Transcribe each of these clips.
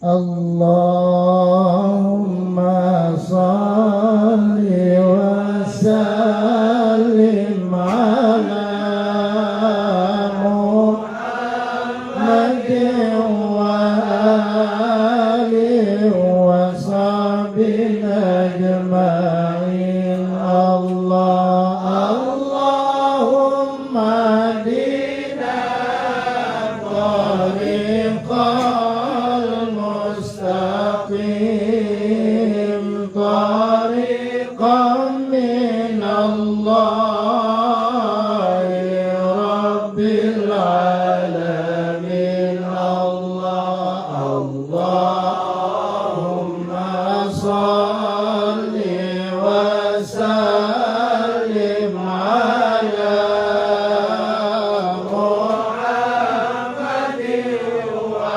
Allahumma salli wa sallim ala Muhammadin wa alihi wa sahbihi ajma'in. Allahumma dina tariqal mustaqim, tariqan min Allah Rabbil alamin. Allahumma salli wa sallim ala Muhammadin wa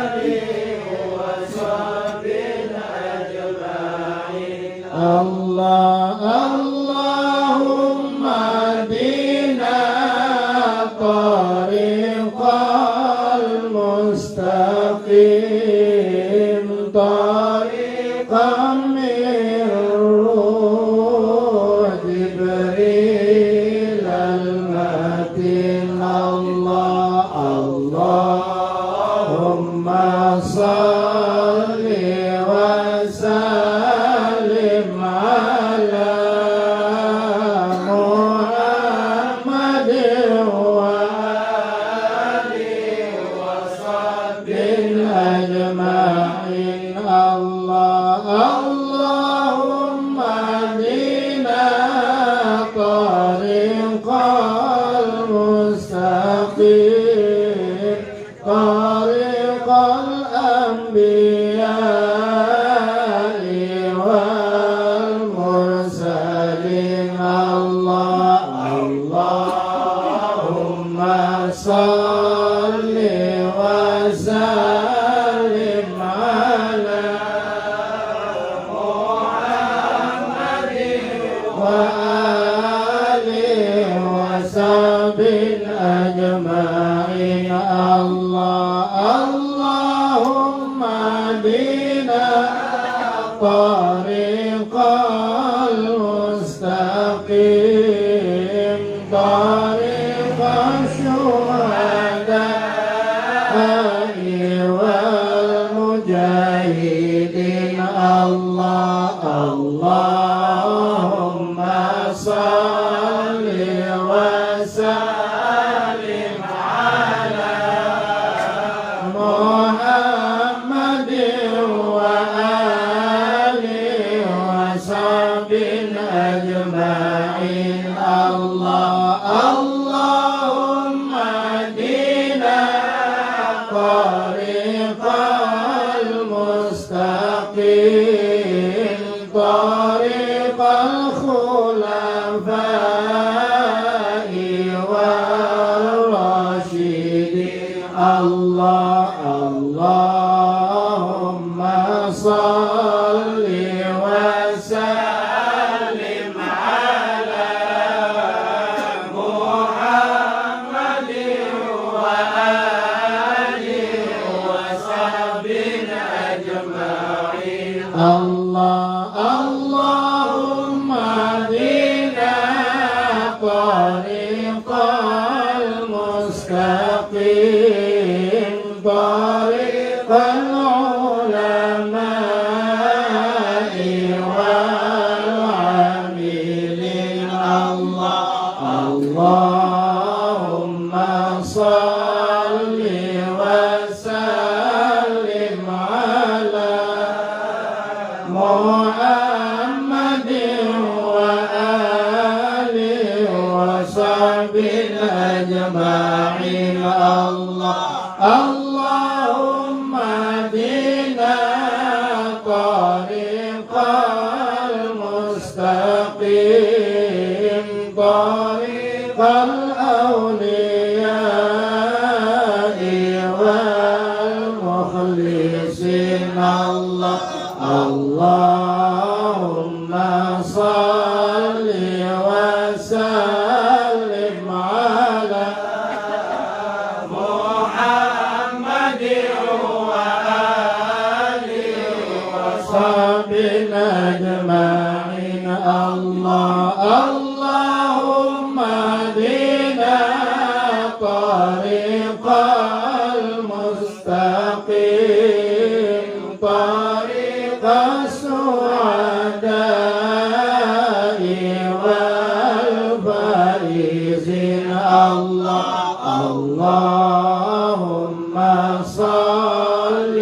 alihi wa sahbihi ajma'in. Allahumma bina tariqal mustaqim, tariqan min ruh Jibril al-matin. Allahumma salli wa sallim ala Muhammadin wa alihi wa sahbihi ajma'in. Allahumma dina tariqal mustaqim, tariqal anbiya'i wal mursalin. Allahumma salli wa sallim ala Muhammadin wa alihi wa sahbihi ajma'in. Allahumma bina tariqal mustaqim, tariqal syuhada'i wal mujahidin. Allahumma salli wa sallim ala Muhammadin wa alihi wa sahbihi ajma'in. Allahumma dina tariqal mustaqim, tariqal khulafa'i wal rasyidin. Allahumma salli wa sallim ala Muhammadin wa alihi wa sahbihi ajma'in. Allahumma dina tariqal mustaqim, tariqal ulama'i wal amilin. Allahumma salli wa sallim ala Muhammadin wa alihi wa sahbihi ajma'in. Allahumma bina tariqal mustaqim, tariqal awliya'i wal mukhlisin. Allahumma salli wa sallim ala Muhammad طريق المستقيم طريق السعداء والفائزين اللهم صل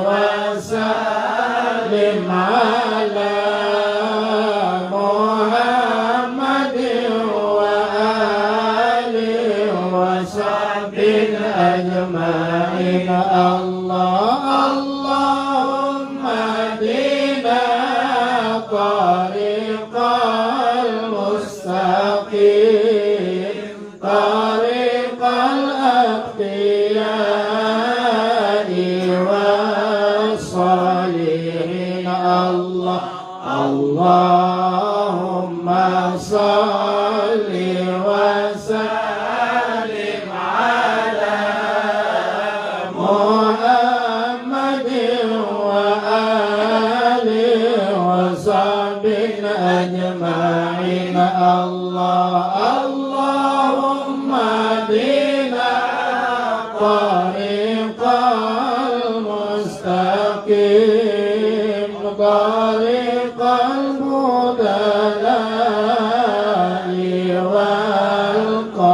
وسلم على محمد وآله وصحبه أجمعين اللهم اهدنا طريق المستقيم طريق الأتقياء والصالحين اللهم صل وسلم على محمد وآله وصحبه أجمعين اللهم اهدنا طريق المستقيم طريق البدلاء والقانتين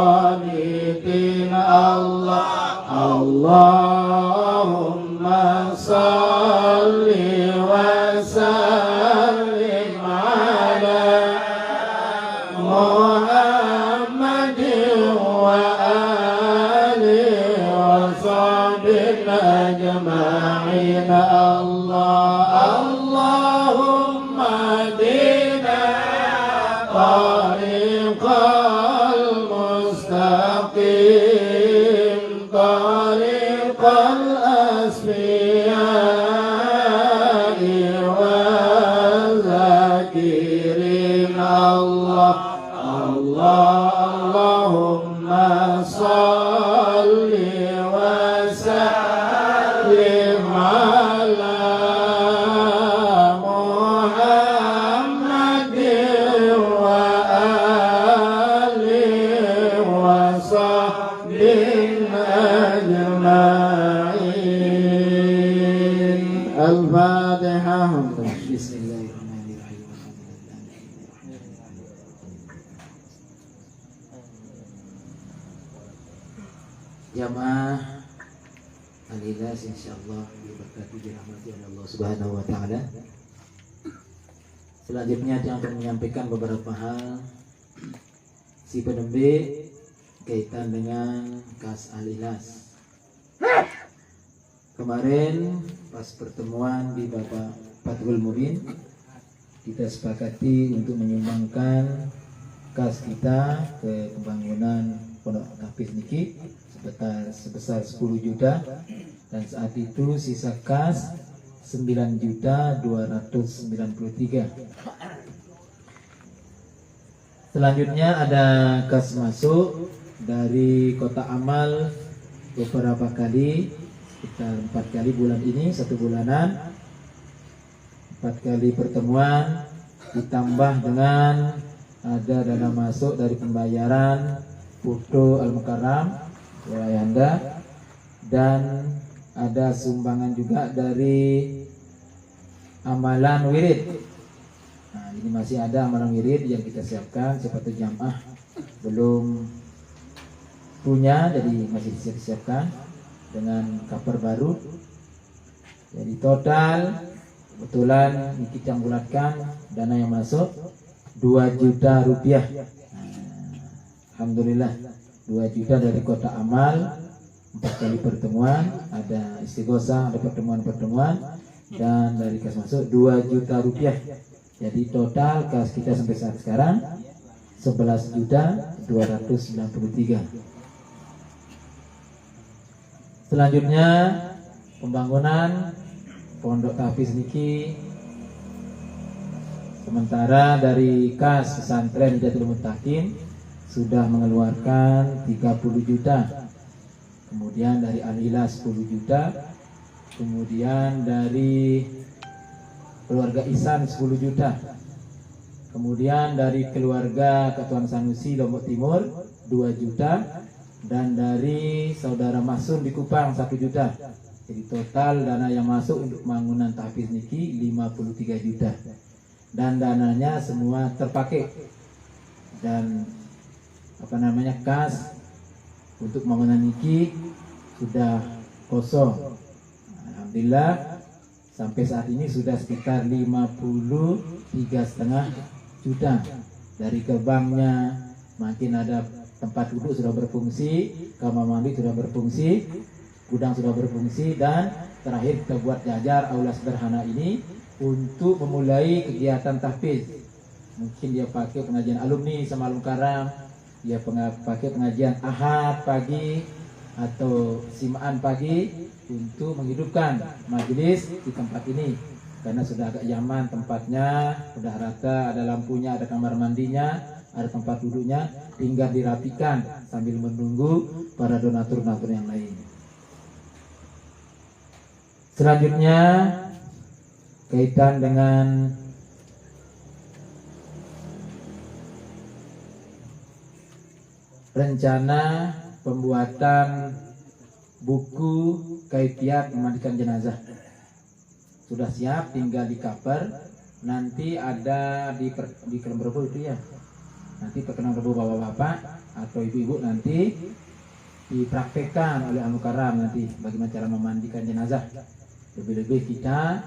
اللهم صل وسلم على محمد وآله وصحبه أجمعين اللهم اهدنا طريق المستقيم طريق الأسفياء والذاكرين اللهم صل وسلم على محمد وآله وصحبه أجمعين الفاتحة بسم الله الرحمن الرحيم jamaah alilas insyaallah diberkati dirahmati oleh Allah Subhanahu wa taala. Selanjutnya saya akan menyampaikan beberapa hal si penembe kaitan dengan kas alilas. Kemarin pas pertemuan di Bapak Fathul Mubin kita sepakati untuk menyumbangkan kas kita ke pembangunan Pondok Tahfiz niki sebesar 10 juta dan saat itu sisa kas 9.293. Selanjutnya ada kas masuk dari Kota Amal beberapa kali, sekitar 4 kali bulan ini, 1 bulanan, 4 kali pertemuan, ditambah dengan ada dana masuk dari pembayaran Putu Al-Mukarram wilayah Anda, dan ada sumbangan juga dari amalan wirid. Nah, ini masih ada amalan wirid yang kita siapkan, siapa tuh jamaah belum punya, jadi masih disiapkan dengan cover baru. Jadi total kebetulan kita bulatkan dana yang masuk 2 juta rupiah. Alhamdulillah 2 juta dari Kota Amal, 4 kali pertemuan, ada istighosah, ada pertemuan-pertemuan, dan dari kas masuk 2 juta rupiah. Jadi total kas kita sampai saat sekarang 11 juta 293. Selanjutnya pembangunan Pondok Tahfiz niki, sementara dari kas pesantren Hidayatul Muttaqin sudah mengeluarkan 30 juta, kemudian dari Al-Ilas 10 juta, kemudian dari keluarga Ihsan 10 juta, kemudian dari keluarga Ketuan Sanusi Lombok Timur 2 juta, dan dari saudara Masun di Kupang 1 juta. Jadi total dana yang masuk untuk pembangunan tahfiz niki 53 juta. Dan dananya semua terpakai. Dan kas untuk pembangunan niki sudah kosong. Alhamdulillah sampai saat ini sudah sekitar 53,5 juta. Dari gerbangnya makin ada tempat duduk sudah berfungsi, kamar mandi sudah berfungsi, gudang sudah berfungsi, dan terakhir kita buat jajar aula sederhana ini untuk memulai kegiatan tahfiz. Mungkin dia pakai pengajian alumni sama alum karam, dia pakai pengajian ahad pagi atau simaan pagi untuk menghidupkan majelis di tempat ini, karena sudah agak nyaman tempatnya, sudah rata, ada lampunya, ada kamar mandinya, ada tempat duduknya, tinggal dirapikan sambil menunggu para donatur-donatur yang lain. Selanjutnya kaitan dengan rencana pembuatan buku kaifiat memandikan jenazah. Sudah siap, tinggal di cover. Nanti ada di Kelemberbu itu ya. Nanti perkenan rebu bapak-bapak atau ibu-ibu nanti dipraktekkan oleh Al-Mukarram nanti bagaimana cara memandikan jenazah. Lebih-lebih kita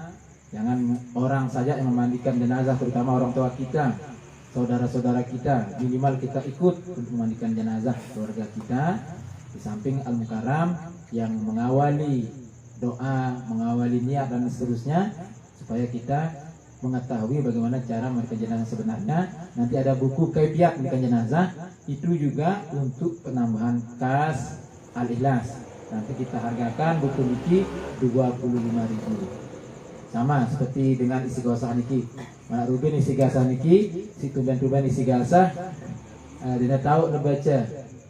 jangan orang saja yang memandikan jenazah, terutama orang tua kita, saudara-saudara kita, minimal kita ikut untuk memandikan jenazah keluarga kita. Di samping Al-Mukarram yang mengawali doa, mengawali niat dan seterusnya, supaya kita mengetahui bagaimana cara memandikan jenazah sebenarnya. Nanti ada buku kaifiat memandikan jenazah, itu juga untuk penambahan kas Al-Ikhlas. Nanti kita hargakan buku niki 25.000. Sama seperti dengan istighosah niki. Mana Rubin istighosah niki, si tumben-tumben istighosah, dia tahu membaca,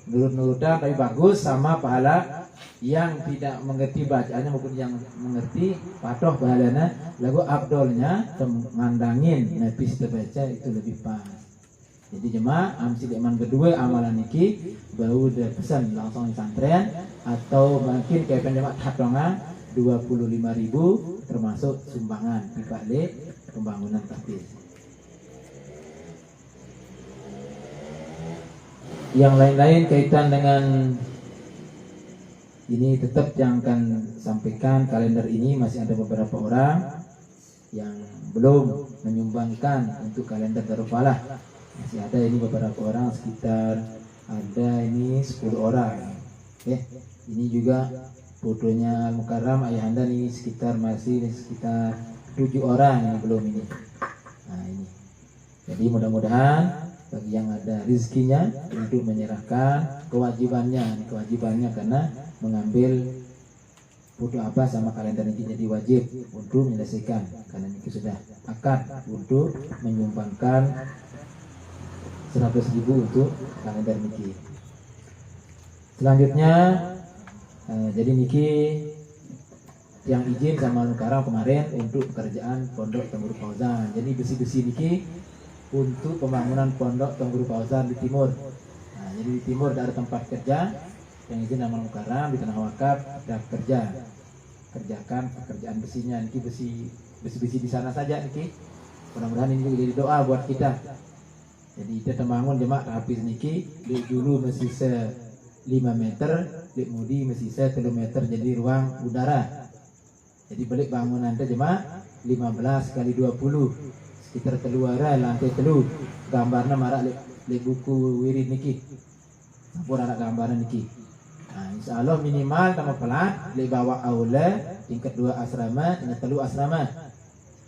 nurut-nurutan tapi bagus, sama pahala yang tidak mengerti bacaannya maupun yang mengerti patoh pahalanya, lagu abdolnya mengandangin nepis terbaca itu lebih pas. Jadi jemaah amsi deman kedua amalan niki baru udah pesan langsung di santren atau mungkin kayak jemaah hatongan 25.000 termasuk sumbangan di balik pembangunan tahfiz. Yang lain-lain kaitan dengan ini tetap yang akan sampaikan kalender ini, masih ada beberapa orang yang belum menyumbangkan untuk kalender Darul Falah. Masih ada ini beberapa orang, sekitar ada ini 10 orang. Ini juga fotonya Al-Mukarram Ayahanda ini masih sekitar 7 orang yang belum ini. Nah ini. Jadi mudah-mudahan bagi yang ada rezekinya untuk menyerahkan kewajibannya karena mengambil foto apa sama kalender ini jadi wajib untuk menyelesaikan, karena ini sudah akad untuk menyumbangkan 100.000 untuk kalender niki. Selanjutnya jadi niki yang izin sama Al-Mukarram kemarin untuk pekerjaan pondok Tengguru Fauzan. Jadi besi-besi niki untuk pembangunan pondok Tengguru Fauzan di timur. Nah, jadi di timur ada tempat kerja yang izin sama Al-Mukarram di tanah wakaf, ada kerjakan pekerjaan besinya. Niki besi-besi di sana saja niki. Mudah-mudahan ini jadi doa buat kita. Jadi kita membangun jemaah tahfiz niki di dulu masih 5 meter, di mudi masih 3 meter, jadi ruang udara. Jadi balik bangunan itu jemaah 15 kali 20 sekitar keluara lantai telu, gambarnya marak di buku wirid niki. Sampun ada gambaran niki. Nah, insyaallah minimal tambah pelat di bawah aula tingkat 2 asrama, tingkat 3 asrama.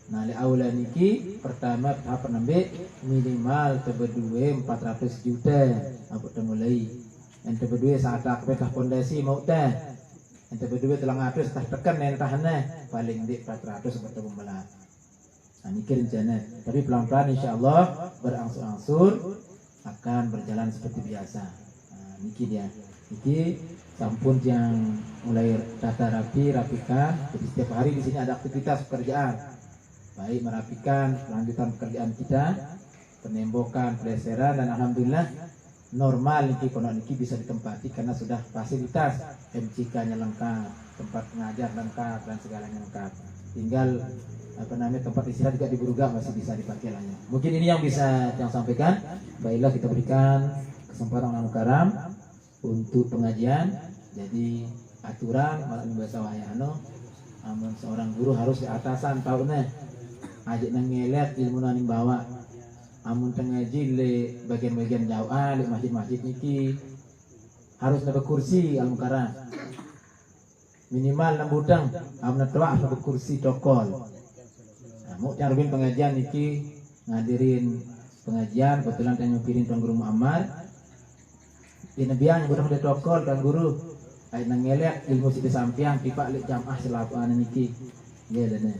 Nah, di aula niki pertama tahap penambah minimal tebedue 400 juta apa mulai. Yang tebedue saat akbekah fondasi mau teh. Yang tebedue 300 tah tekan entahna paling di 400 bertemu belas. Nah, niki rencana. Tapi pelan-pelan insyaallah berangsur-angsur akan berjalan seperti biasa. Nah, niki dia. Niki sampun yang mulai tata rapikan. Jadi setiap hari di sini ada aktivitas pekerjaan. Baik merapikan lanjutan pekerjaan kita, penembokan, peleseran, dan alhamdulillah normal niki pondok niki bisa ditempati karena sudah fasilitas MCK-nya lengkap, tempat mengajar lengkap dan segalanya lengkap. Tinggal tempat istirahat juga di Buruga masih bisa dipakai lah ya. Mungkin ini yang bisa yang sampaikan. Baiklah, kita berikan kesempatan Al Mukarram untuk pengajian. Jadi aturan malah bahasa wayano, amun seorang guru harus di atasan tahunnya. Ajak nang ngelet ilmu nang bawa. Amun tengaji le bagian-bagian jauh le masjid-masjid niki harus ada kursi Al Mukarram. Minimal 6 budang, amun tua ada kursi tokol. Nah, mau carbin pengajian niki ngadirin pengajian kebetulan tanya piring Tuan Guru Muhammad. Di nebiang budang de tokol Tuan Guru. Ai nang ngelek ilmu sidi sampiang pipa lek jamaah selapan niki. Ya dan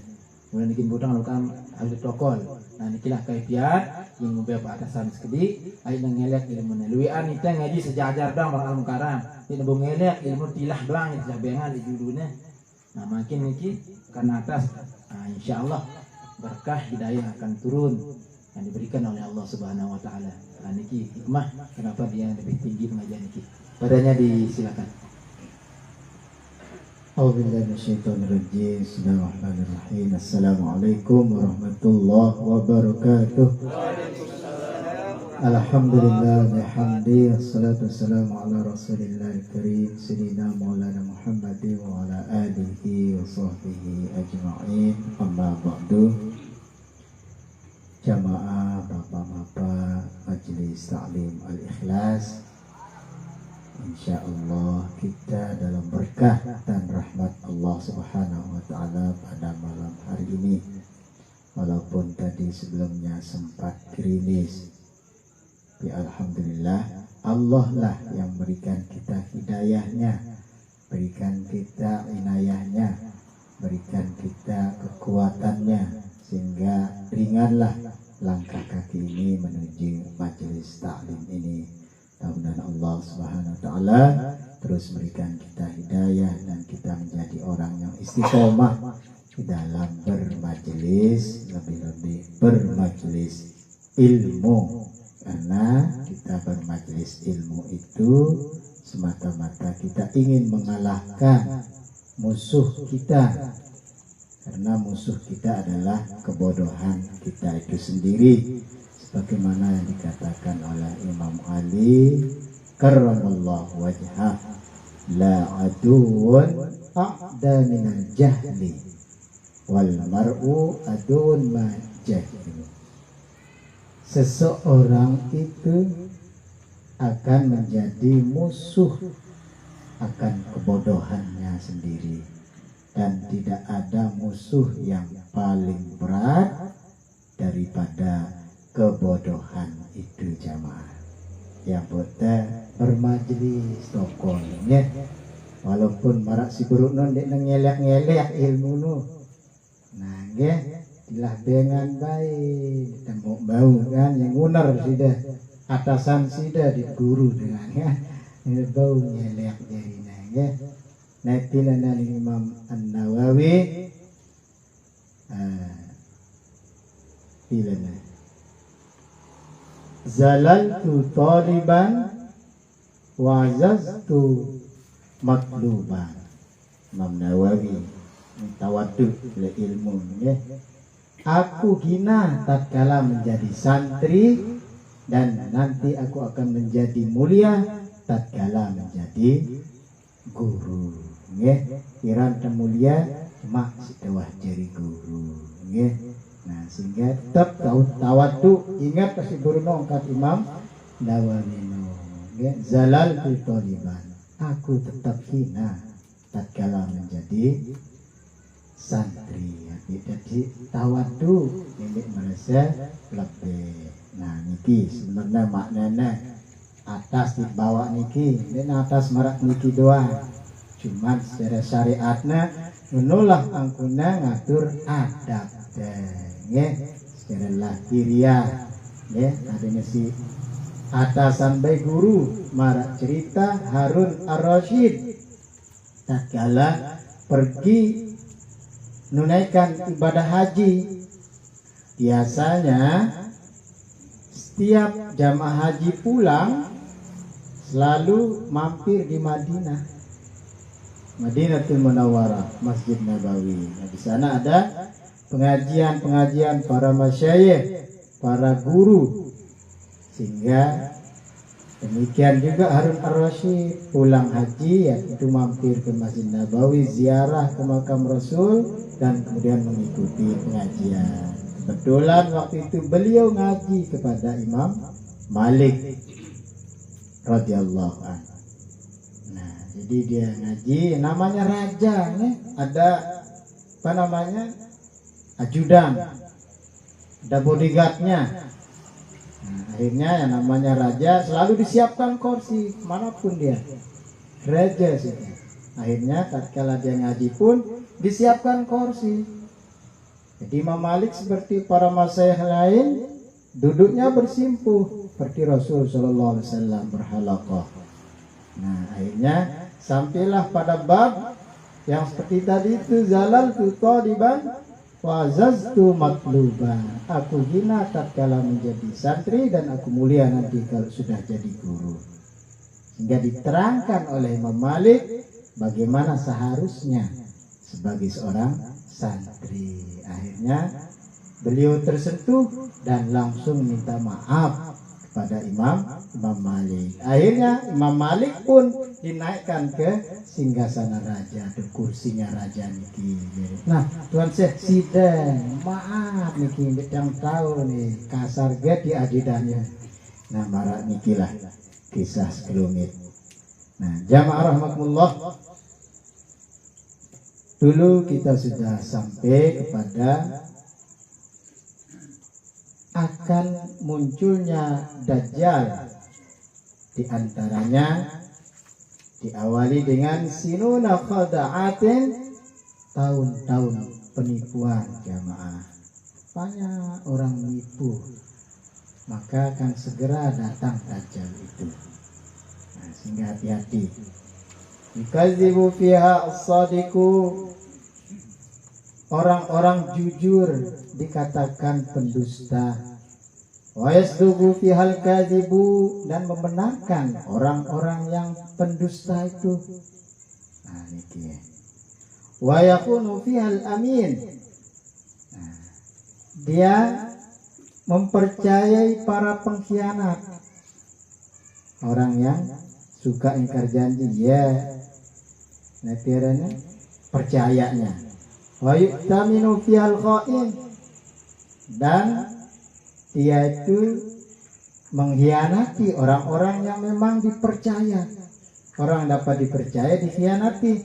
mulai bikin budang lakukan alih tokol. Nah nikilah kaifiat yang beberapa atasan sekedi. Ai nang ngelek ilmu luian kita ngaji sejajar dong Al Mukarram. Ini bung ngelek ilmu tilah doang tilah bengal di judulnya. Nah makin niki karena atas. Nah, insyaallah berkah hidayah akan turun yang diberikan oleh Allah Subhanahu wa taala. Nah niki hikmah kenapa dia lebih tinggi pengajian niki. Padanya disilakan. A'udzubillahiminasyaitonirrajim. Bismillahirrahmanirrahim. Assalamualaikum warahmatullahi wabarakatuh. Alhamdulillah bihamdi wassalatu wassalamu ala rasulillahil karim sayyidina maulana Muhammadin wa ala alihi wa sahbihi ajma'in. Amma ba'du. Jamaah bapak-bapak Majelis Ta'lim Al-Ikhlas, insyaallah kita dalam berkah dan rahmat Allah Subhanahu wa taala pada malam hari ini. Walaupun tadi sebelumnya sempat gerimis, tapi alhamdulillah Allah lah yang berikan kita hidayahnya, berikan kita inayahnya, berikan kita kekuatannya, sehingga ringanlah langkah kaki ini menuju majelis taklim ini. Mudah-mudahan Allah Subhanahu wa taala terus berikan kita hidayah dan kita menjadi orang yang istiqomah di dalam bermajelis, lebih-lebih bermajelis ilmu. Karena kita bermajelis ilmu itu semata-mata kita ingin mengalahkan musuh kita. Karena musuh kita adalah kebodohan kita itu sendiri. Bagaimana yang dikatakan oleh Imam Ali karramallahu wajhah, la aduun a'da minal jahli wal mar'u aduun ma jahli. Seseorang itu akan menjadi musuh akan kebodohannya sendiri, dan tidak ada musuh yang paling berat daripada kebodohan itu jamaah. Yang kita bermajelis tokohnya, walaupun marak si guru non dek ngelak ilmu nu, nah dilah dengan baik, temu bau kan yang unar sudah atasan sudah di guru dengan bau ngelak jadi nanya. Nanti nana Imam An-Nawawi ilana zalaltu taliban wazaztu matluban. Imam Nawawi tawaddu le ilmu ya. Aku hina tatkala menjadi santri, dan nanti aku akan menjadi mulia tatkala menjadi guru ya. Iran mulia cuma setewah jadi guru ya. Nah sehingga tetap tawaddu, ingat kasih guru nongkat Imam Nawawi ya. Zalal taliban, aku tetap hina tatkala menjadi santri ya. Jadi tawaddu ini merasa lebih. Nah niki sebenarnya maknanya atas di bawah niki, dan atas marak niki doang. Cuman secara syariatnya menolak angkuna ngatur adab ya, secara lahiriah ya. Adanya si atasan baik guru marak cerita Harun Ar-Rasyid tatkala pergi menunaikan ibadah haji. Biasanya setiap jamaah haji pulang selalu mampir di Madinatul Munawwarah, Masjid Nabawi. Nah, di sana ada pengajian para masyayikh, para guru, sehingga demikian juga Harun Ar-Rasyid pulang haji ya itu mampir ke Masjid Nabawi, ziarah ke makam Rasul dan kemudian mengikuti pengajian. Kebetulan waktu itu beliau ngaji kepada Imam Malik radhiyallahu anhu. Nah, jadi dia ngaji, namanya raja nih, ada apa namanya? Ajudan, ada bodyguardnya. Nah, akhirnya yang namanya raja selalu disiapkan kursi manapun dia, raja sih. Akhirnya tatkala dia ngaji pun disiapkan kursi. Jadi Imam Malik seperti para masyayikh lain duduknya bersimpuh seperti Rasul Shallallahu Alaihi Wasallam berhalaqah. Nah, akhirnya sampailah pada bab yang seperti tadi itu, zalal tu taliban wazaztu matluban. Aku hina tatkala menjadi santri dan aku mulia nanti kalau sudah jadi guru. Hingga diterangkan oleh Imam Malik bagaimana seharusnya sebagai seorang santri. Akhirnya beliau tersentuh dan langsung minta maaf kepada Imam Malik. Akhirnya Imam Malik pun dinaikkan ke singgasana raja, di kursinya raja niki. Nah, Tuan Syekh sidang, maaf niki yang tahu nih kasar ge di adidannya. Nah, marak niki lah kisah sekelumit. Nah, jamaah rahmatullah, dulu kita sudah sampai kepada akan munculnya Dajjal. Di antaranya diawali dengan sinuna khada'atin, tahun-tahun penipuan jamaah. Banyak orang nipu, maka akan segera datang Dajjal itu. Nah, sehingga hati-hati. Yukadzibu fiha as-sadiqu, orang-orang jujur dikatakan pendusta. Wa yasduqu fihal kadzibu, dan membenarkan orang-orang yang pendusta itu. Nah, ini. Wa yakunu fihal amin. Nah, dia mempercayai para pengkhianat. Orang yang suka ingkar janji, ya. Nah, tiranya percayanya. Wa yu'taminu fihal kha'in, dan dia itu mengkhianati orang-orang yang memang dipercaya. Orang dapat dipercaya dikhianati.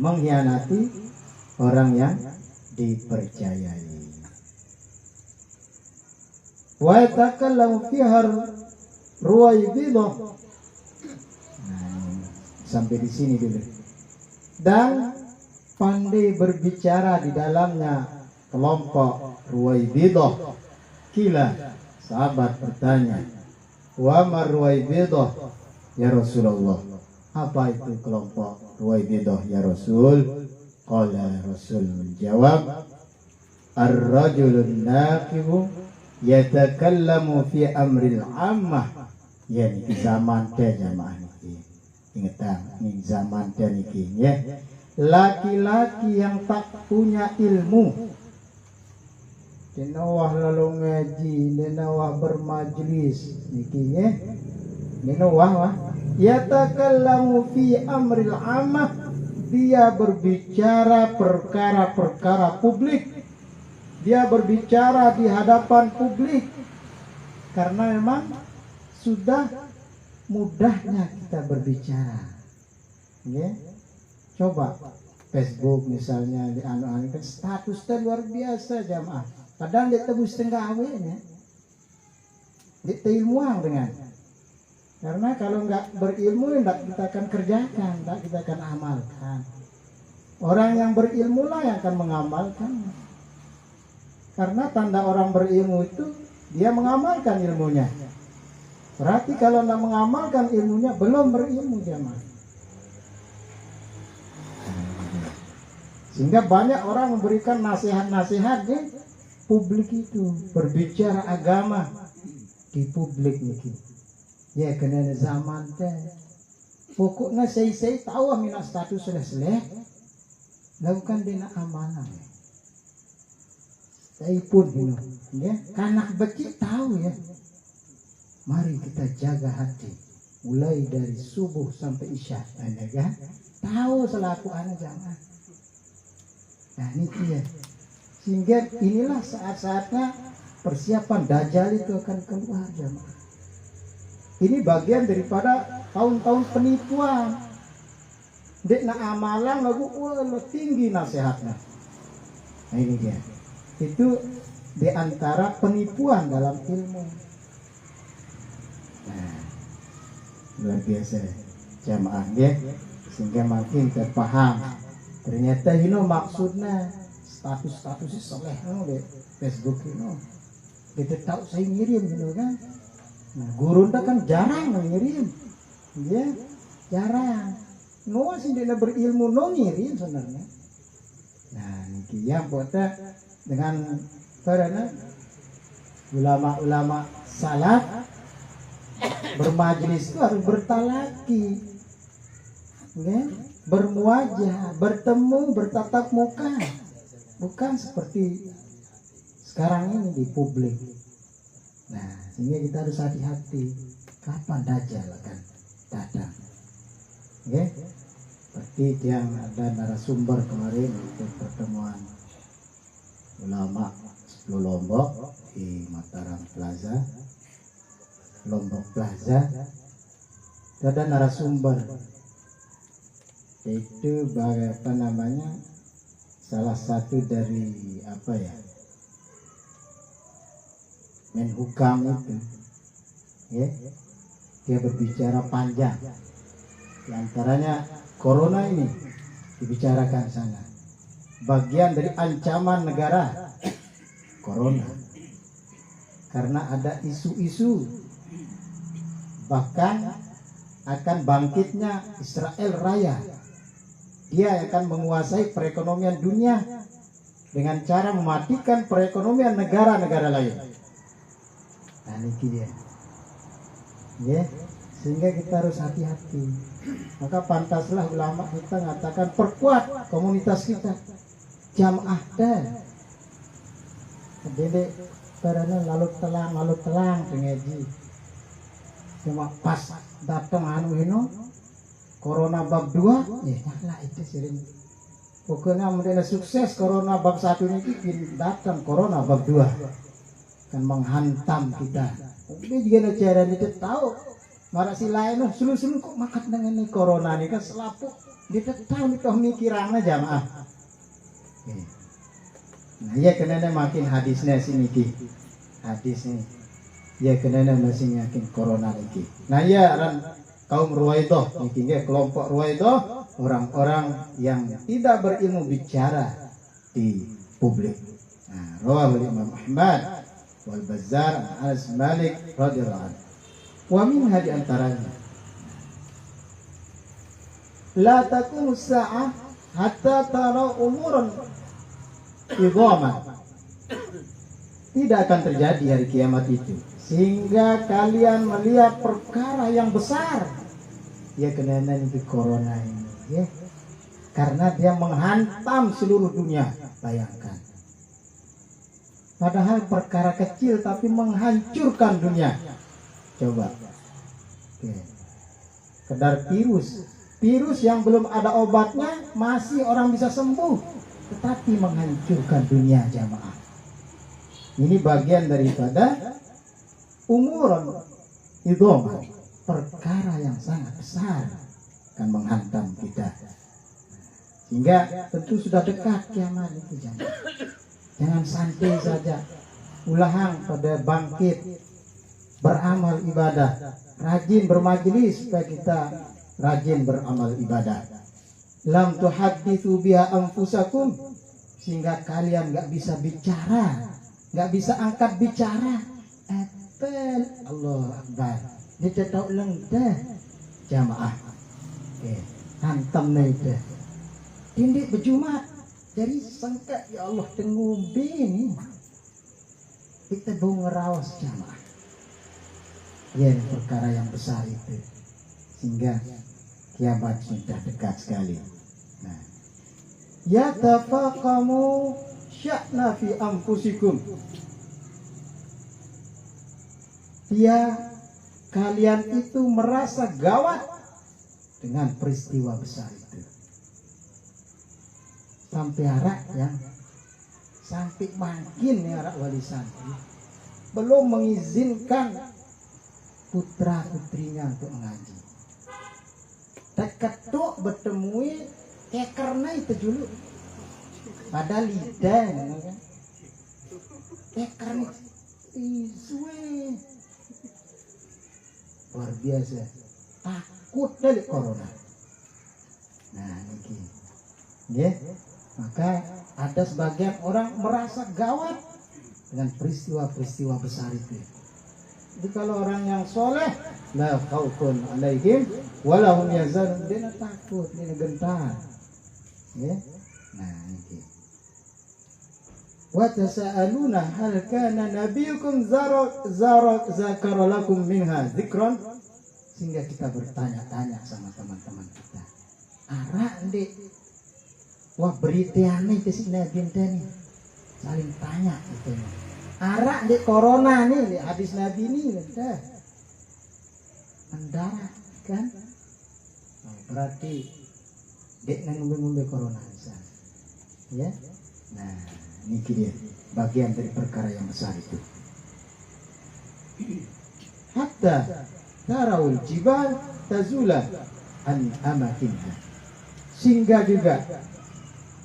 Mengkhianati orang yang dipercayai. Wa yatakallamu fiha ruwaibidah. Nah, sampai di sini dulu. Dan pandai berbicara di dalamnya kelompok ruwaibidah. Kila, sahabat bertanya, wa marwaibidah ya Rasulullah, apa itu kelompok ruwaibidah ya Rasul? Qala, Rasul menjawab, ar-rajulun naqibu yatakallamu fi amril ammah. Ya, ini zaman teh jamaah niki. Ingat ini zaman teh niki ya. Laki-laki yang tak punya ilmu, dinawah lalu ngaji, dinawah bermajlis nikinya, dinawah yatakallamu fi amril ammah, dia berbicara perkara-perkara publik, dia berbicara di hadapan publik, karena memang sudah mudahnya kita berbicara. Ya, coba Facebook misalnya, di anu-anu kan statusnya luar biasa jamaah. Padahal dia tebus tengah awalnya, dia ilmuwan dengan. Karena kalau nggak berilmu, tidak kita akan kerjakan, tidak kita akan amalkan. Orang yang berilmu lah yang akan mengamalkan. Karena tanda orang berilmu itu dia mengamalkan ilmunya. Berarti kalau tidak mengamalkan ilmunya belum berilmu jamaah. Sehingga banyak orang memberikan nasihat-nasihat di publik itu, berbicara agama di publik itu. Ya kena zaman teh. Pokoknya saya tahu amina status selesai. Lakukan dina amanah. Saya pun ya, kanak becik tahu ya. Mari kita jaga hati. Mulai dari subuh sampai isya, ya kan? Tahu selaku anak jamaah. Nah ini dia. Sehingga inilah saat-saatnya persiapan Dajjal itu akan keluar jamaah. Ini bagian daripada tahun-tahun penipuan. Dek na amalan lagu lo tinggi nasihatnya. Nah ini dia. Itu diantara penipuan dalam ilmu. Nah, luar biasa jamaah ya. Sehingga makin terpaham. Ternyata maksudnya status soleh di Facebook kita tahu saya ngirim kan. Nah, guru kan jarang ngirim. Ya, jarang. Sih dia berilmu ngirim sebenarnya. Nah, ini yang buatnya dengan karena ulama-ulama salaf bermajlis itu harus bertalaki, ya? Bermuajah, bertemu, bertatap muka, bukan seperti sekarang ini di publik. Nah, sehingga kita harus hati-hati kapan Dajjal akan datang. Ya, seperti yang ada narasumber kemarin untuk pertemuan ulama 10 Lombok di Mataram Plaza, Lombok Plaza. Ada narasumber itu apa namanya, salah satu dari Menhukam itu, ya, dia berbicara panjang. Di antaranya corona ini dibicarakan sana. Bagian dari ancaman negara corona. Karena ada isu-isu bahkan akan bangkitnya Israel Raya. Dia akan menguasai perekonomian dunia dengan cara mematikan perekonomian negara-negara lain. Nah ini dia. Ya, sehingga kita harus hati-hati. Maka pantaslah ulama kita mengatakan perkuat komunitas kita. Jamaah dan jadi karena lalu telang pengaji. Cuma pas datang corona bab 2 ya lah itu sering. Pokoknya menjadi sukses corona bab 1 ini datang corona bab 2 kan menghantam kita. Ini juga cara dia tahu marah si lain sulu-sulu kok makan dengan ini corona ini kan selapuk dia tahu nih kau mikirannya jamaah. Nah ya kena makin hadisnya sini ki hadis nih ya kena masih yakin corona lagi. Nah ya kaum Ruwaidah ini kelompok Ruwaidah orang-orang yang tidak berilmu bicara di publik. Nah rawahu Imam Ahmad wal Bazzar an Anas Malik radhiyallahu anhu. Wa min hadi antaranya la taqumu sa'ah hatta tara umuran idhaman. Tidak akan terjadi hari kiamat itu sehingga kalian melihat perkara yang besar. Ya kenainan itu corona ini ya. Karena dia menghantam seluruh dunia. Bayangkan. Padahal perkara kecil tapi menghancurkan dunia. Coba. Oke. Kedar virus yang belum ada obatnya masih orang bisa sembuh, tetapi menghancurkan dunia jamaah. Ini bagian daripada umuran idham, perkara yang sangat besar akan menghantam kita. Sehingga tentu sudah dekat kiamat itu jamaah. Jangan santai saja. Ulahang pada bangkit beramal ibadah, rajin bermajlis supaya kita rajin beramal ibadah. Lam tuhadditsu biha anfusakum, sehingga kalian nggak bisa bicara, nggak bisa angkat bicara. Apel Allah Akbar. Dia tahu lengkap jamaah. Oke, hantam nih. Tindik berjumat. Jadi sangka ya Allah tengumbi ini. Kita bau ngerawas jamaah. ya perkara yang besar itu, sehingga kiamat sudah dekat sekali. Nah, yatafaqamu sya'na fi anfusikum, kalian itu merasa gawat dengan peristiwa besar itu, sampai arak yang sampai makin ya arak wali santri belum mengizinkan putra putrinya untuk mengaji. Ketuk bertemui karena itu dulu pada lidah karena iswe luar biasa, takut dari corona. Nah ini ya, maka ada sebagian orang merasa gawat dengan peristiwa-peristiwa besar itu. Jadi kalau orang yang soleh, la khaufun alaihim wala hum yahzanun, dia takut, dia gentar. Ya. Nah, ini. Wa tasaaluna hal kana nabiyukum zakara lakum minha dzikran, sehingga kita bertanya-tanya sama teman-teman kita. Ara ndek wah berita aneh ke si Nabi nih. Saling tanya gitu. Arak di corona nih, di hadis Nabi ini udah mendarat kan? Nah, berarti dek ngombe corona bisa, ya? Nah, ini dia bagian dari perkara yang besar itu. Hatta tarawul jibal tazula an amakinha, sehingga juga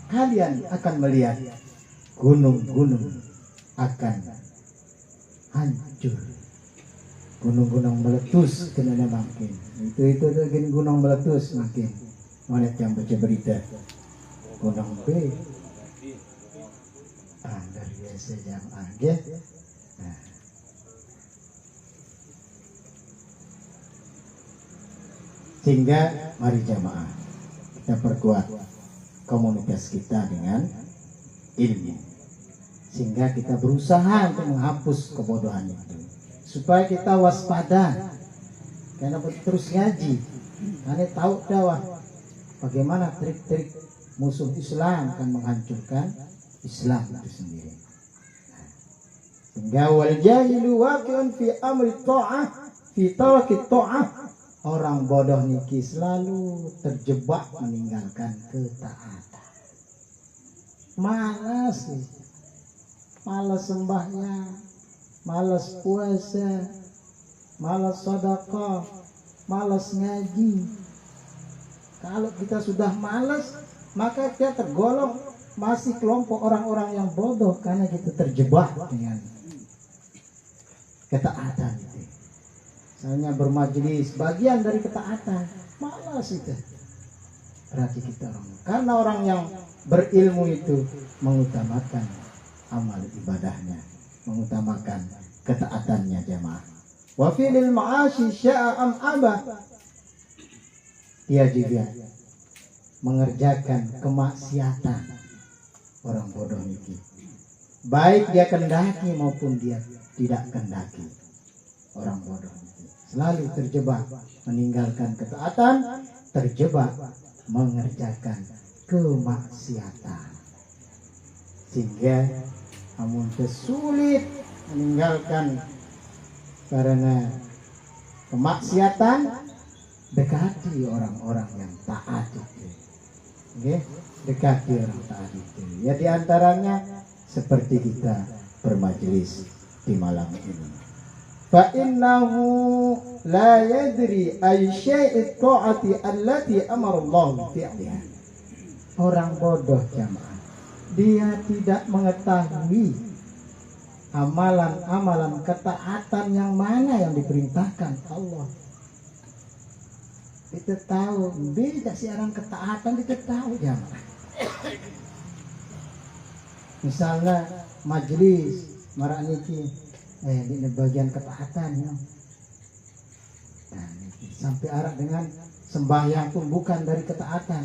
kalian akan melihat gunung-gunung akan hancur, gunung-gunung meletus kena makin itu lagi gunung meletus makin mana yang baca berita gunung B dari biasa jam aja. Nah, sehingga mari jamaah kita perkuat komunitas kita dengan ilmu, sehingga kita berusaha untuk menghapus kebodohan itu, supaya kita waspada, karena terus ngaji, karena tahu dakwah bagaimana trik-trik musuh Islam akan menghancurkan Islam itu sendiri. Sehingga wal jahilu waqi'un fi amri ta'ah fi tarki ta'ah, orang bodoh niki selalu terjebak meninggalkan ketaatan. Malas sembahyang, malas puasa, malas sedekah, malas ngaji. Kalau kita sudah malas, maka kita tergolong masih kelompok orang-orang yang bodoh, karena kita terjebak dengan ketaatan itu. Misalnya bermajelis, bagian dari ketaatan, malas itu. Berarti kita karena orang yang berilmu itu mengutamakan amal ibadahnya, mengutamakan ketaatannya jamaah. Wa filil ma'ashi sya'a am abah, dia juga mengerjakan kemaksiatan orang bodoh ini, baik dia kendaki maupun dia tidak kendaki. Orang bodoh ini selalu terjebak meninggalkan ketaatan, terjebak mengerjakan kemaksiatan, sehingga namun sulit meninggalkan karena kemaksiatan. Dekati orang-orang yang taat itu, okay? Dekati orang taat itu. Ya diantaranya seperti kita bermajelis di malam ini. Fa innahu la yadri ay syai'it ta'ati allati amara Allah fi'liha. Orang bodoh jamaah, dia tidak mengetahui amalan-amalan ketaatan yang mana yang diperintahkan Allah. Kita tahu beda siaran ketaatan, kita tahu jamaah. Misalnya majelis maraniki di bagian ketaatan ya. Nah, sampai arah dengan sembahyang pun bukan dari ketaatan.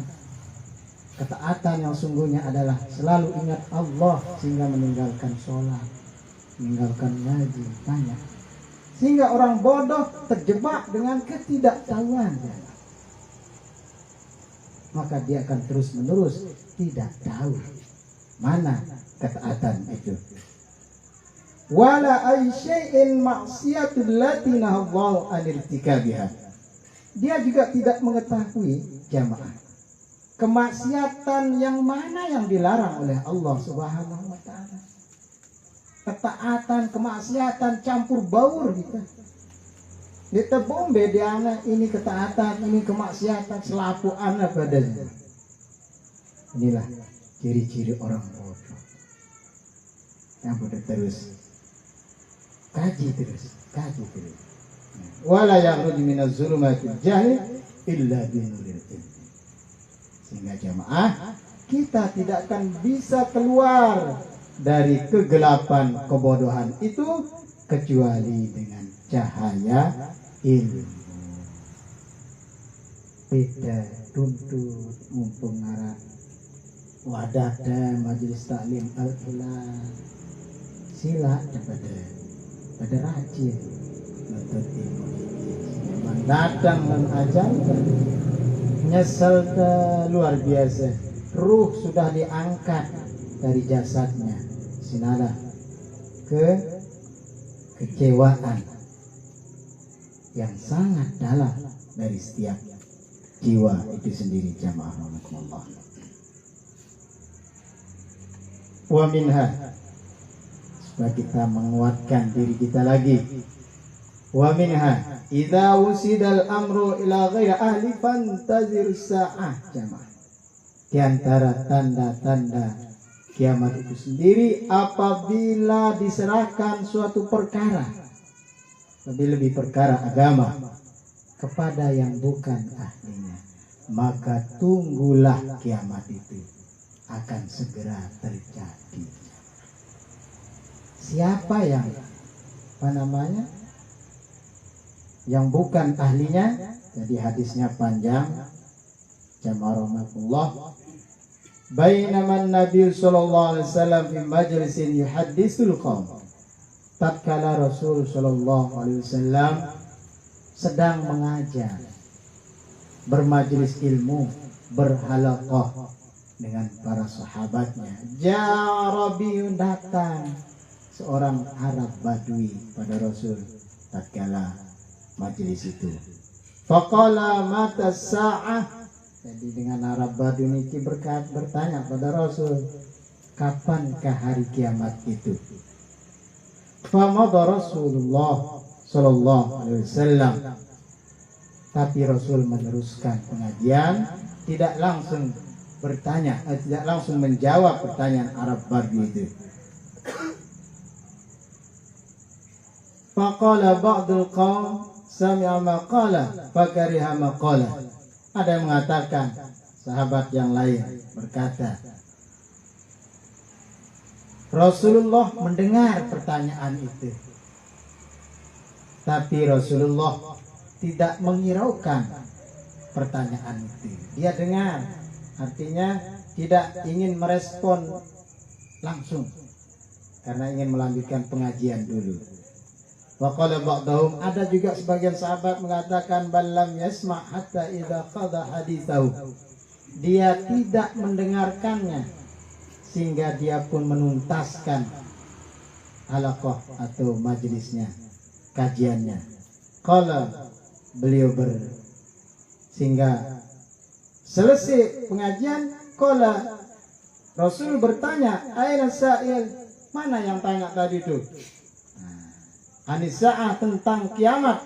Ketaatan yang sungguhnya adalah selalu ingat Allah, sehingga meninggalkan sholat, meninggalkan ngaji banyak, Sehingga orang bodoh terjebak dengan ketidaktahuan. Maka dia akan terus menerus tidak tahu mana ketaatan itu. Wala ay syai'in maksiatul lati nahallahu an irtikabiha. Dia juga tidak mengetahui jamaah kemaksiatan yang mana yang dilarang oleh Allah Subhanahu wa taala. Ketaatan, kemaksiatan campur baur kita. Kita bombe dia ini ketaatan, ini kemaksiatan, selaku anak badannya. Inilah ciri-ciri orang bodoh. Yang bodoh terus. Kaji terus. Wala yakhruju minaz zulumatil jahil illa binuril ilm. Sehingga jamaah kita tidak akan bisa keluar dari kegelapan kebodohan itu kecuali dengan cahaya ilmu. Beda tuntut mumpung ngarang wadah majelis taklim al-hilal sila pada rajin nuntut ilmu ini datang mengajarkan nyesel luar biasa, ruh sudah diangkat dari jasadnya, sinalah kekecewaan yang sangat dalam dari setiap jiwa itu sendiri jamaah rahimakumullah. Wa minha, supaya kita menguatkan diri kita lagi. Wa minha idza usidal amru ila ghairi ahli fantazir sa'ah jamaah. Di antara tanda-tanda kiamat itu sendiri apabila diserahkan suatu perkara, lebih-lebih perkara agama, kepada yang bukan ahlinya, maka tunggulah kiamat itu akan segera terjadi. Siapa yang yang bukan ahlinya? Jadi hadisnya panjang. Jamaah rahmatullah. Bainaman Nabi sallallahu alaihi wasallam fi majlisin yuhaddisul qaum. Tatkala Rasul sallallahu alaihi wasallam sedang mengajar, bermajlis ilmu, berhalaqah dengan para sahabatnya. Jarabiyun, datang seorang Arab Badui pada Rasul tatkala majlis itu. Faqala mata sa'ah. Jadi dengan Arab Badui ini bertanya pada Rasul, kapankah hari kiamat itu? Famada Rasulullah sallallahu alaihi wasallam. Tapi Rasul meneruskan pengajian, tidak langsung bertanya, tidak langsung menjawab pertanyaan Arab Badui itu. Faqala ba'dul qaum sami'a maqala fakariha maqala. Ada yang mengatakan, sahabat yang lain berkata, Rasulullah mendengar pertanyaan itu, tapi Rasulullah tidak menghiraukan pertanyaan itu. Dia dengar, artinya tidak ingin merespon langsung karena ingin melanjutkan pengajian dulu. Wa qala ba'dahum, ada juga sebagian sahabat mengatakan ballam yasma' hatta idza qada hadithahu. Dia tidak mendengarkannya sehingga dia pun menuntaskan halaqah atau majelisnya, kajiannya. Qala, beliau sehingga selesai pengajian, qala, Rasul bertanya, aina sa'il, mana yang tanya tadi itu? Anisa'ah, tentang kiamat.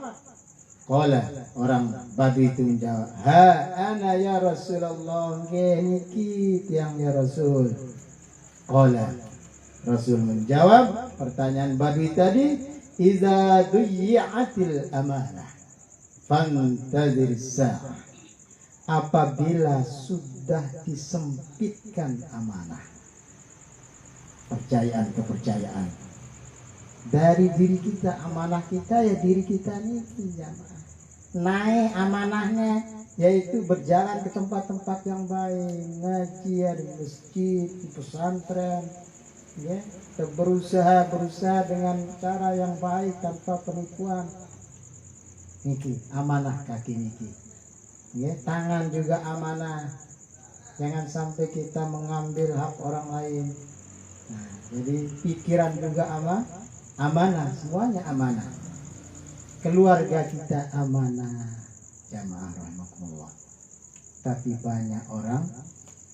Qala, orang Badui itu menjawab, ha ana ya Rasulullah, niki tiang ya Rasul. Qala, Rasul menjawab pertanyaan Badui tadi, idza duyyi'atil amanah fantazir sa'ah. Apabila sudah disempitkan amanah, kepercayaan dari diri kita, amanah kita ya diri kita nih jamaah. Naik amanahnya yaitu berjalan ke tempat-tempat yang baik, ngaji di masjid, di pesantren, Ya, kita berusaha dengan cara yang baik tanpa penipuan. Niki amanah kaki niki. Ya, tangan juga amanah. Jangan sampai kita mengambil hak orang lain. Nah, jadi pikiran juga amanah, semuanya amanah. Keluarga kita amanah, jamaah rahimakumullah. Tapi banyak orang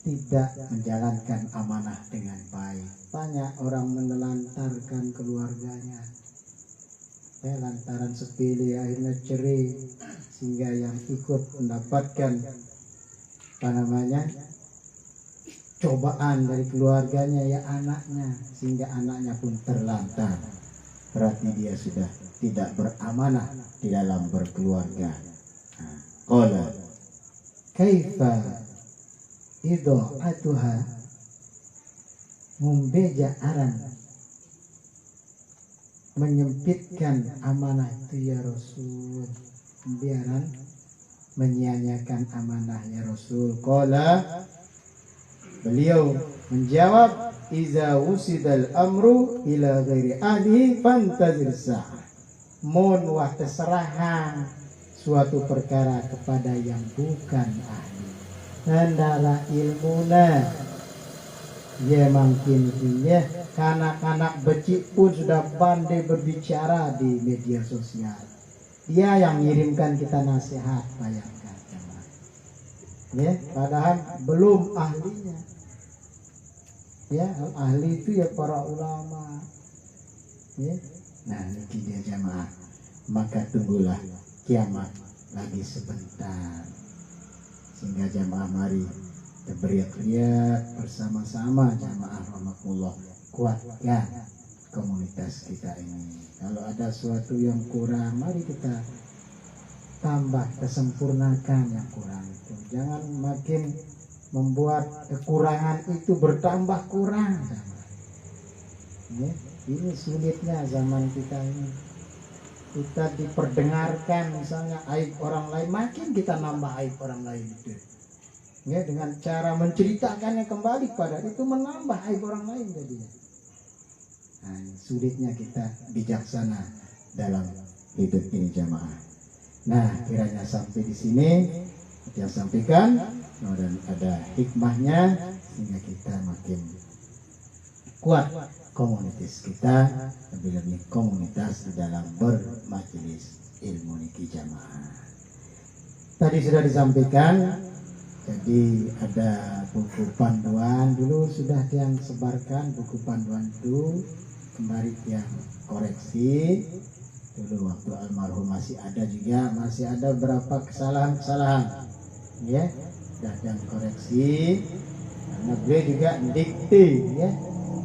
tidak menjalankan amanah dengan baik. Banyak orang menelantarkan keluarganya. Lantaran sepele akhirnya cerai, sehingga yang ikut mendapatkan cobaan dari keluarganya ya anaknya, sehingga anaknya pun terlantar. Berarti dia sudah tidak beramanah di dalam berkeluarga. Qala kaifa idha'atuha membeja aran menyempitkan amanah itu ya Rasul, biaran menyia-nyiakan amanah ya Rasul. Qala, beliau menjawab, iza wusidal amru ila ghairi ahlihi fantazir sa'ah. Mun wah keserahan suatu perkara kepada yang bukan ahli, hendaklah ilmuna ya makin ya. Kanak-kanak becik pun sudah pandai berbicara di media sosial. Dia yang mengirimkan kita nasihat, bayangkan ya, padahal belum ahlinya. Ya, ahli itu ya para ulama. Ya. Nah, ini dia jamaah. Maka tunggulah kiamat lagi sebentar. Sehingga jamaah mari kita beriak-riak bersama-sama jamaah rahmatullah, kuatkan komunitas kita ini. Kalau ada sesuatu yang kurang, mari kita tambah, kita sempurnakan yang kurang itu. Jangan makin membuat kekurangan itu bertambah kurang. Ya, ini sulitnya zaman kita ini. Kita diperdengarkan misalnya aib orang lain, makin kita nambah aib orang lain itu. Ya, dengan cara menceritakannya kembali pada itu menambah aib orang lain jadinya. Nah, sulitnya kita bijaksana dalam hidup ini jamaah. Nah, kiranya sampai di sini kita sampaikan, dan ada hikmahnya sehingga kita makin kuat komunitas kita, lebih-lebih komunitas di dalam bermajelis ilmu niki jamaah. Tadi sudah disampaikan, jadi ada buku panduan dulu sudah yang sebarkan, buku panduan itu kembali yang koreksi. Dulu waktu almarhum masih ada beberapa kesalahan-kesalahan, ya, dan koreksi. Karena beliau juga dikti, ya,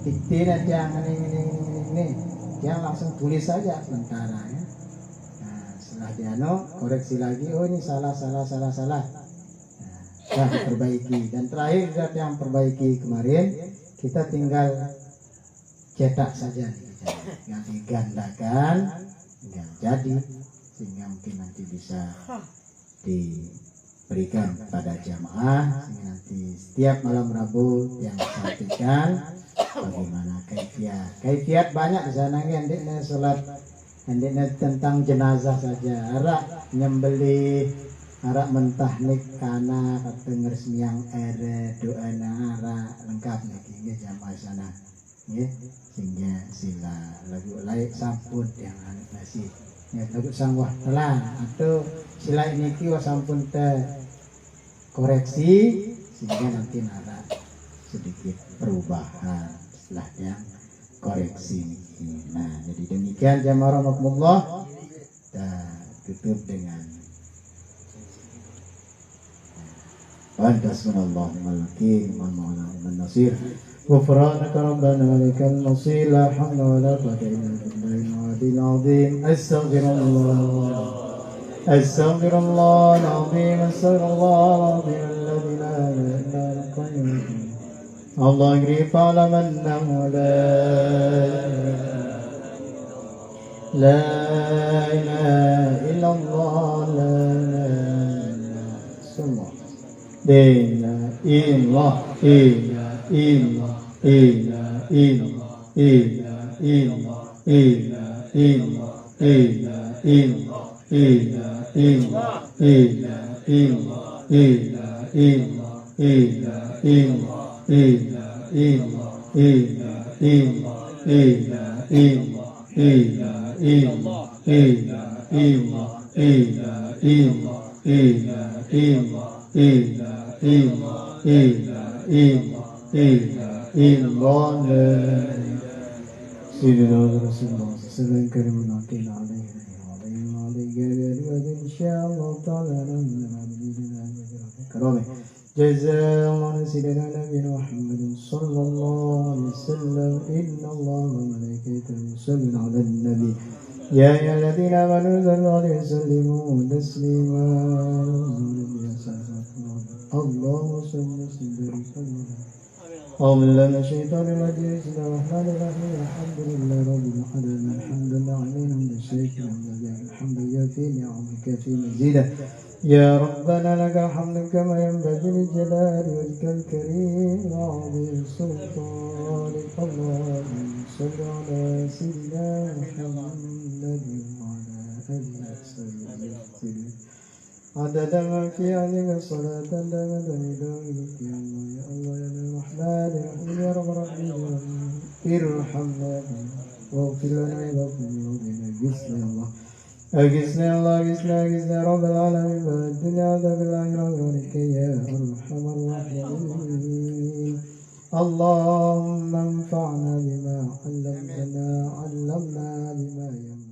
dikti dan jangan ini, yang langsung tulis saja sementara, ya. Nah, setelah diano koreksi lagi, oh ini salah. Nah, diperbaiki. Dan terakhir sudah yang perbaiki kemarin, kita tinggal cetak saja, yang digandakan. Tinggal jadi, sehingga mungkin nanti bisa diberikan kepada jamaah, sehingga nanti setiap malam Rabu yang sampaikan bagaimana kaifiat banyak di sana. Hendaknya sholat, hendaknya tentang jenazah saja, arak nyembelih, arak mentahnik kana atau ngeresmiang doa arak lengkap lagi ya jamaah sana, ya, sehingga sila lagu laik sampun yang anak nasi ya lagu sangwah telan atau sila ini kiwa sampun koreksi, sehingga nanti ada sedikit perubahan setelah yang koreksi ini. Nah, jadi demikian jamaah rahmatullah, dan tutup dengan Hasbunallahu wa ni'mal wakeel wa ni'mal nasir. غفرانك ربنا ولك المصير لا حول ولا قوة إلا بالله العظيم. أستغفر الله العظيم الذي لا إله إلا هو الله يجري فاعلم أنه لا إله إلا الله لا إله إلا الله جزاء الله سيدنا نبينا محمد صلى الله عليه وسلم. إن الله وملائكته يصلون على النبي يا أيها الذين آمنوا صلوا عليه وسلموا تسليما. اللهم صل وسلم أعوذ بالله من الشيطان الرجيم. بسم الله الرحمن الرحيم. الحمد لله رب العالمين الحمد لله علينا حمد الشاكر الحمد لله في نعمك في مزيدا. يا ربنا لك الحمد كما ينبغي لجلال وجهك الكريم وعظيم سلطانك. اللهم صل على سيدنا محمد وعلى آله وصحبه عدد ما في عليك الصلاة دائمة بدوامك يا الله يا الله يا الرحمن الرحيم يا رب العالمين ارحمنا واغفر لنا واغفر لنا أجسنا يا الله أجسنا يا الله أجسنا أجسنا يا رب العالمين بالدنيا وذاب الآخرة برحمتك يا أرحم الراحمين. اللهم انفعنا بما علمنا بما ينفعنا